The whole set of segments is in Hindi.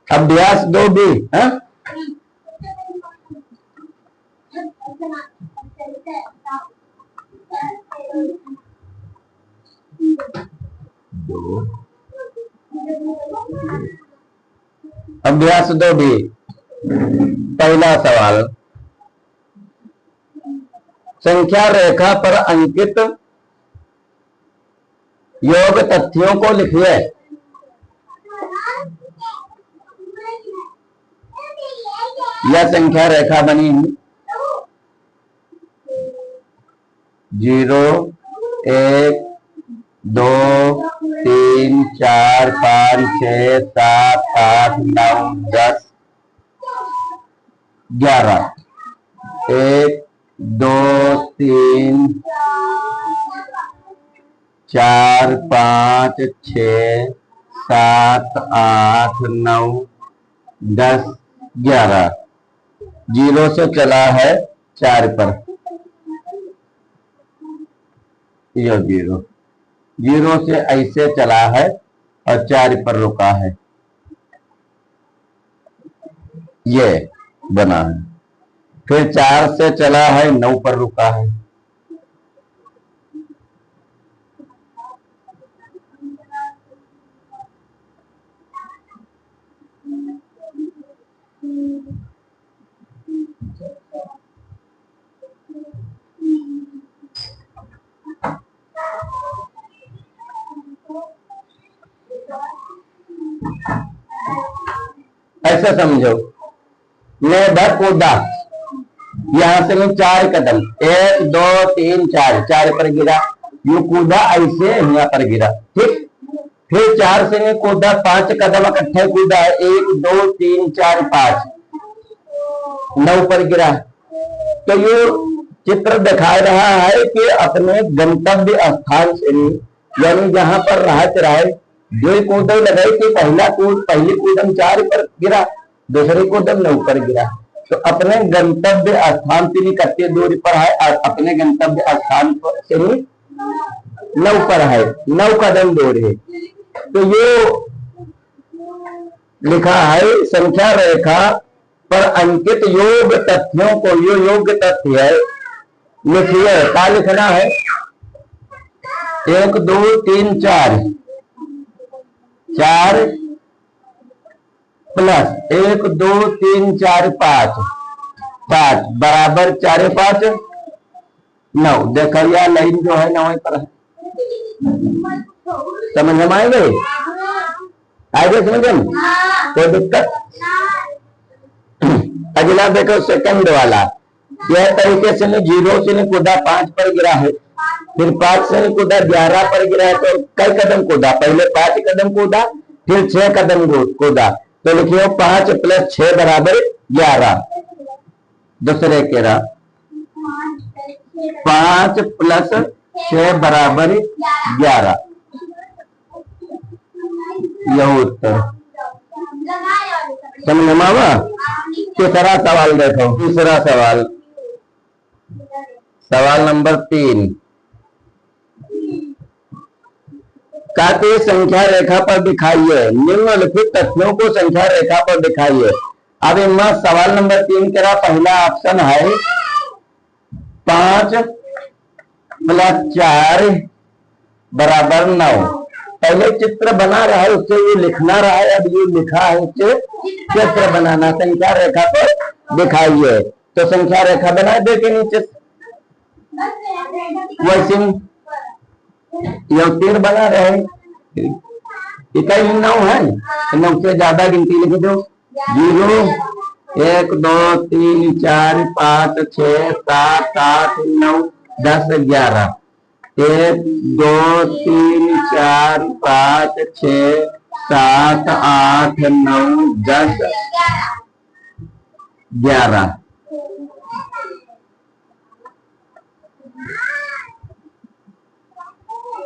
अभ्यास 2B है। अभ्यास 2B पहला सवाल, संख्या रेखा पर अंकित योग तथ्यों को लिखिए। यह संख्या रेखा बनी 0 1 2 3 4 5 6 7 8 9 10 11 1 2 3 4 5 6 7 8 9 10 11 0 से चला है 4 पर, यह 0 से ऐसे चला है और 4 पर रुका है, ये बना है। फिर 4 से चला है 9 पर रुका है, ऐसा समझो। मैं इधर कूदा, यहां से मैं 4 कदम 1 2 3 4 पर गिरा, यू कूदा ऐसे यहाँ पर गिरा, ठीक। फिर 4 से मैं कूदा 5 कदम इकट्ठे कूदा, 1 2 3 4 5 9 पर गिरा। तो ये चित्र दिखा रहा है कि अपने गंतव्य स्थान से यानी जहां पर रहे जो कूद लगाई कि पहली कूदम 4 पर गिरा, दूसरी कूदम 9 पर गिरा। तो अपने गंतव्य स्थान से कितनी दूरी पर है, और अपने गंतव्य स्थान से 9 पर है, 9 कदम दूर है। तो ये लिखा है संख्या रेखा पर अंकित योग तथ्यों को, यो योग तथ्य है, लिखिए। क्या लिखना है? 1 2 3 4 प्लस 1 2 3 4 5 बराबर 4 5 9। देखो यह लाइन जो है 9 पर है, समझ में आएंगे? आगे समझ में कोई दिक्कत? अगला देखो सेकंड वाला, यह तरीके से 0 से कूदा 5 पर गिरा है, फिर 5 से कूदा 11 पर गिरा है। तो कई कदम कूदा? पहले 5 कदम कूदा, फिर 6 कदम कूदा। तो लिखिए 5 + 6 बराबर 11। दूसरे के रहा 5 + 6 बराबर 11, यह उत्तर। समझ में आवा? तीसरा सवाल देखो, तीसरा सवाल, सवाल नंबर 3, काते संख्या रेखा पर दिखाइए, निम्नलिखित तथ्यों को संख्या रेखा पर दिखाइए। अब इनमें सवाल नंबर 3 का पहला ऑप्शन है 5 + 4 बराबर 9। पहले चित्र बना रहा है, उससे ये लिखना रहा है, अब ये लिखा है उससे चित्र बनाना। संख्या रेखा पर दिखाइए, तो संख्या रेखा बना दे के नीचे वैसे तीर बना रहे, इकाई 9 है, 9 से ज्यादा गिनती लिख दो। 0 1 2 3 4 5 6 7 8 9 10 11 1 2 3 4 5 6 7 8 9 10 11।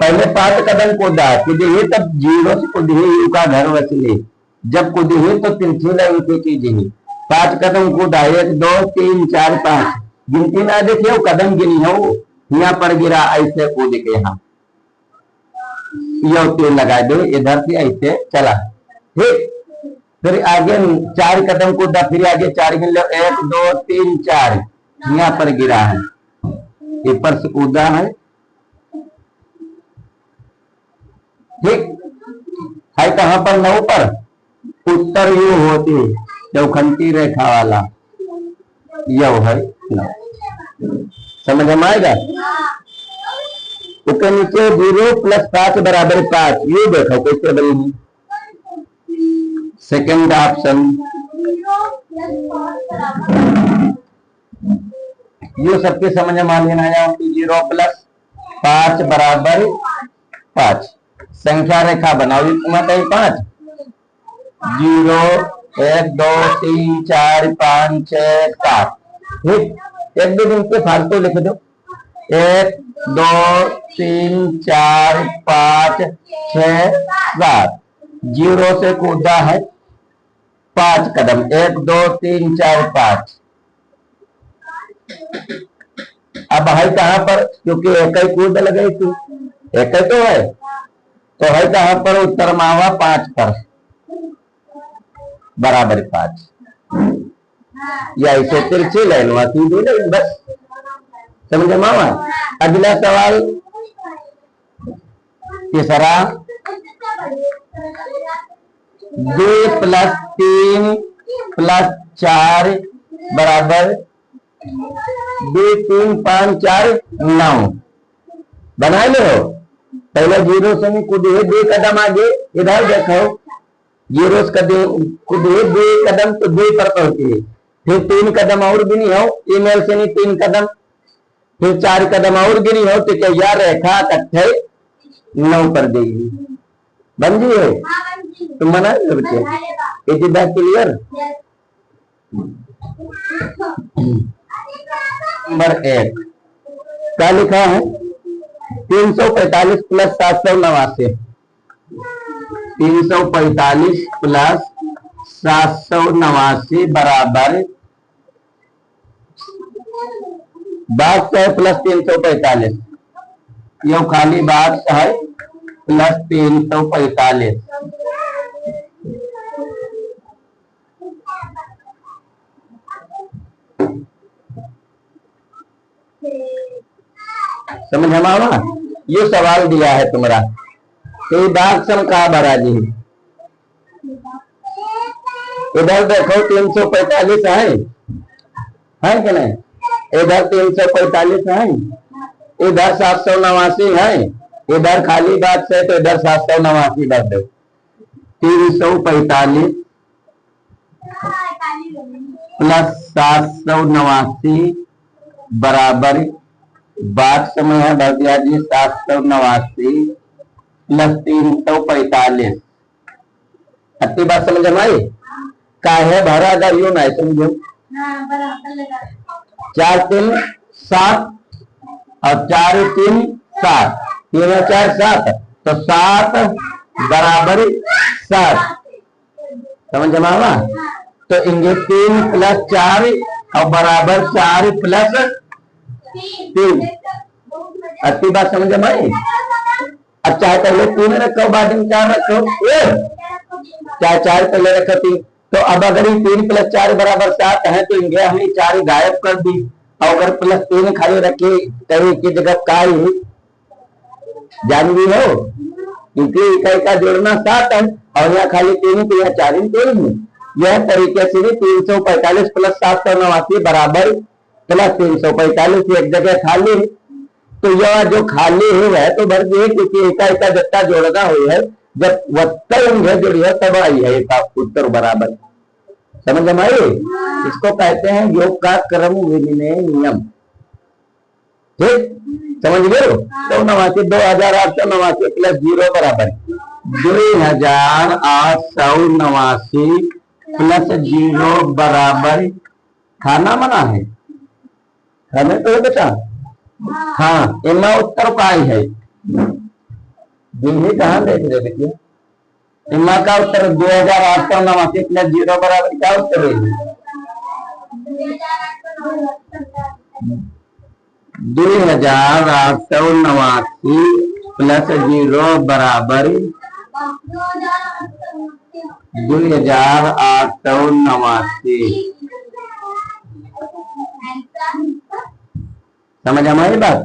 पहले 5 कदम कूदा, कूदी तब 0 से कूदी का घर वसले, जब कूदी तो तिरछी लाइन कीजिए। 5 कदम कूदा, 1 2 3 4 5, गिनती ना देखिए कदम गिनी हो, यहाँ पर गिरा ऐसे कूद के, यहाँ यह तीर लगा दो, इधर से ऐसे चला, ठीक। फिर आगे 4 कदम कूदा, फिर आगे 4 गिन लो, 1 2 3 4 यहाँ पर गिरा है, ऊपर से कूदा है। ठीक है, कहां पर? 9 पर। उत्तर यू होती चौखंडी रेखा वाला यह है 9। समझ में आएगा? उसके नीचे 0 + 5 = 5, ये देखो कैसे बनी। सेकंड ऑप्शन ये सबके समझ में आ लेना है। 0 + 5 = 5। संख्या रेखा बनाओ, मत 5 0 1 2 3 4 5 6 7। ठीक, एक दो दिन के फालतू लिख दो। 1 2 3 4 5 6 7। 0 से कूदा है 5 कदम, 1 2 3 4 5। अब है कहां पर? क्योंकि एक ही कूद लगे थी, एक ही तो है, तो है कहां पर? उत्तर मावा 5 पर बराबर 5। या इसे तिरछी लाइन सीधी लाइन, बस समझे मामा। अगला सवाल तीसरा, 2 + 3 + 4 = 2 3 5 4 9। बना लो। पहले 0 से नहीं कूदे, 2 कदम आगे, इधर देखो 0 से कूदे 2 कदम तो 2 पर पहुंचे, फिर 3 कदम और गिनी हो, ईमेल से नहीं 3 कदम, फिर 4 कदम और गिनी हो, तो क्या यह रेखा इकट्ठे 9 पर देगी। बन गई है? तुम बना लो बच्चे। Is that clear? नंबर 1 क्या लिखा है? 345 + 789। 345 + 789 = 62 + 345। यो खाली बात है + 345। समझ में आवा? ये सवाल दिया है तुम्हारा, तो दाग सम कहा भरा जी? इधर देखो 345 है कि नहीं? इधर 345 है, इधर 789 है, इधर खाली बात से, तो इधर 789 बात दो। 345 + 789 बराबर बात समय है भर दिया जी 789 + 345। अति बात समझ में आई? काहे भरा अगर यूं नहीं समझो। 4 3 7 और 4 3 7, 3 और 4 7, तो 7 = 7। समझ में आवा? तो इंगे 3 + 4 और बराबर 4 + 3। अति बात समझ में आई? अच्छा है, पहले 3 रखो, बाद में 4 रखो, चाहे 4 पहले रखो 3। तो अब अगर 3 + 4 = 7 है, तो इंडिया हमने 4 गायब कर दी, और अगर +3 खाली रखी कहीं की जगह का जान भी हो, क्योंकि इकाई का जोड़ना 7 है और यहाँ खाली 3, तो यहाँ 4 3 है। यह तरीके से भी 345 + 789 बराबर +345 एक जगह खाली, तो यह जो खाली है वह तो भर दिए, क्योंकि इकाई का जत्ता जोड़ना हुई है, जब वत्ता जोड़ी है तब आई है इसका उत्तर बराबर। समझ में आई? इसको कहते हैं योग का क्रम विनिमय नियम। ठीक, समझ गए? तो 2889 + 0 बराबर 2889 + 0 बराबर खाना मना है, खाने तो बेटा। हाँ, इनमें उत्तर का ही है, कहाँ देख रहे देखिए, इनमें का उत्तर 2889 + 0 बराबर क्या उत्तर है? 2889 + 0 बराबर 2889। समझ हमारी बात।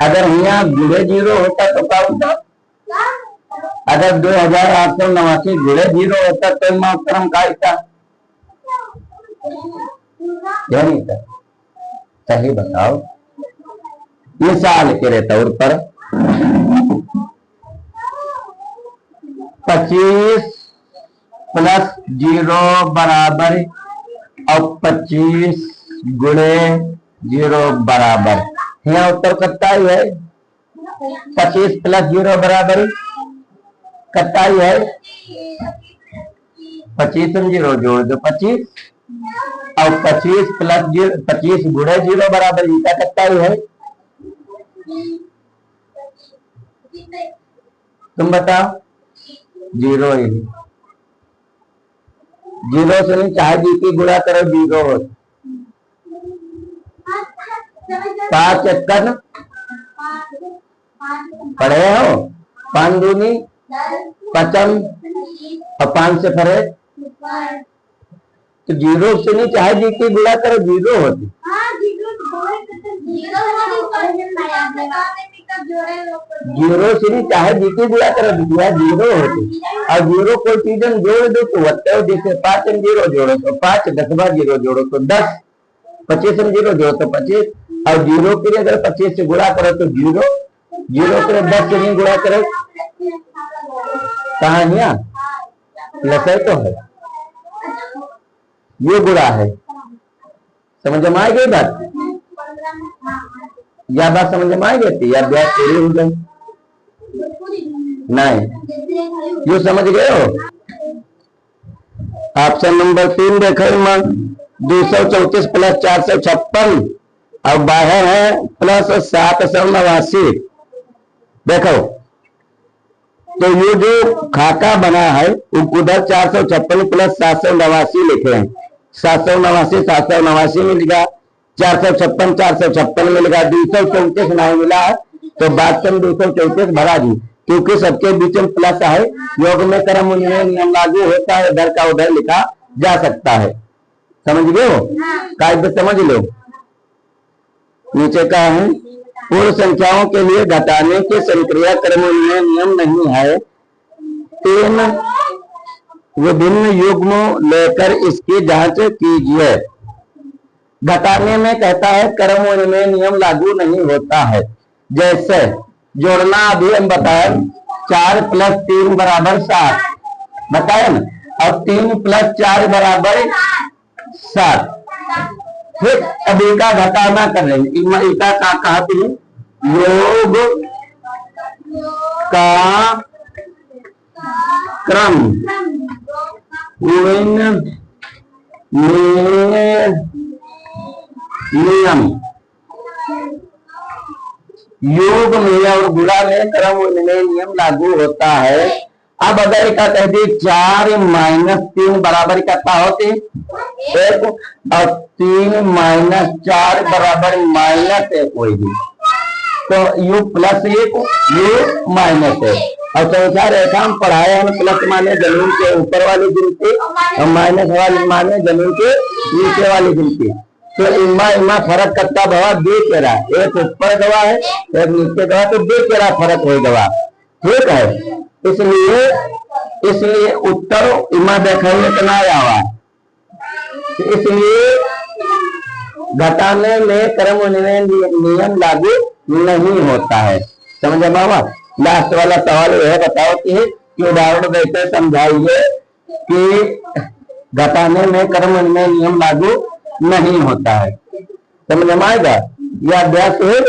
अगर यहाँ जुड़े जीरो होता तो क्या होता? अगर 2889 जुड़े जीरो होता तो इनमें उत्तरम का था? यह नहीं था। सही बताओ। मिसाल के तौर पर 25 प्लस 0 बराबर और 25 गुणे 0 बराबर। यहाँ उत्तर कितना ही है? 25 प्लस 0 बराबर कितना ही है? 25 में 0 जोड़ दो 25 और 25 प्लस 25 गुणे 0 बराबर इसका कितना ही है? तुम बताओ। 0 ही। 0 से नहीं चाहे जीती गुणा करो 0 हो। 5 एकन पढ़े हो? 5 दूनी 55 और 5 से फरे तो 0 से नहीं चाहे जीती गुणा करो 0 होती। 0 से नहीं चाहे जीती गुणा करो 0 होती। और 0 कोई चीज जोड़ दो तो होता है। जैसे 5 में 0 जोड़ो तो 5, 10 बार 0 जोड़ो तो 10, 25 में 0 जोड़ो तो 25 और 0 के लिए अगर 25 से गुणा करो तो 0, 0 के 10 से नहीं गुणा करो कहा यहाँ प्लस है तो है। ये गुणा है। समझ में आ गई बात? या बात समझ में आ गई थी या ब्याज पूरी हो गई? नहीं, यू समझ गए हो? ऑप्शन नंबर 3 देखो। 234 प्लस 456 और बाहर है प्लस 789। देखो तो ये जो खाका बना है उधर 456 प्लस 789 लिखे हैं। 789 मिलेगा, 456 456 मिलेगा, 234 नहीं मिला है तो बात में 234 भरा दी क्योंकि सबके बीच में प्लस है। योग में क्रम उन्मेय नियम लागू होता है। इधर का उधर लिखा जा सकता है। समझ गए हो? कायदे समझ लो। नीचे का है पूर्ण संख्याओं के लिए घटाने के संक्रिया क्रम उन्मेय नियम नहीं है। 3 विभिन्न युग्मों लेकर इसकी जांच कीजिए। घटाने में कहता है क्रम उन्मेय नियम लागू नहीं होता है। जैसे जोड़ना अभी हम बताए 4 प्लस 3 बराबर 7 बताए ना, और 3 प्लस 4 बराबर 7। फिर अभी का घटाना कर रहे हैं। इका का कहा थी योग का क्रम नियम योग में और गुणा में क्रम उन्मेय नियम लागू होता है। अब अगर का कह दी 4 माइनस 3 बराबर क्या होती 1 और 3 माइनस 4 बराबर -1 कोई भी तो u प्लस 1 u माइनस 1। और चौथा रेखा हम पढ़ाए हैं प्लस माने जमीन के ऊपर वाली गिनती और माइनस वाली माने जमीन के नीचे वाली गिनती। तो इमा फर्क करता भवा 2 केरा, एक ऊपर गवा है एक नीचे गवा तो 2 केरा फर्क हो गवा। ठीक है, इसलिए उत्तर इमा देखा इतना आवा। इसलिए घटाने में क्रम उन्मेय नियम लागू नहीं होता है। समझ बाबा? लास्ट वाला सवाल यह बताओ कि उदाहरण देकर समझाइए कि घटाने में क्रम उन्मेय नियम लागू नहीं होता है। समझ में आएगा? यह अभ्यास है।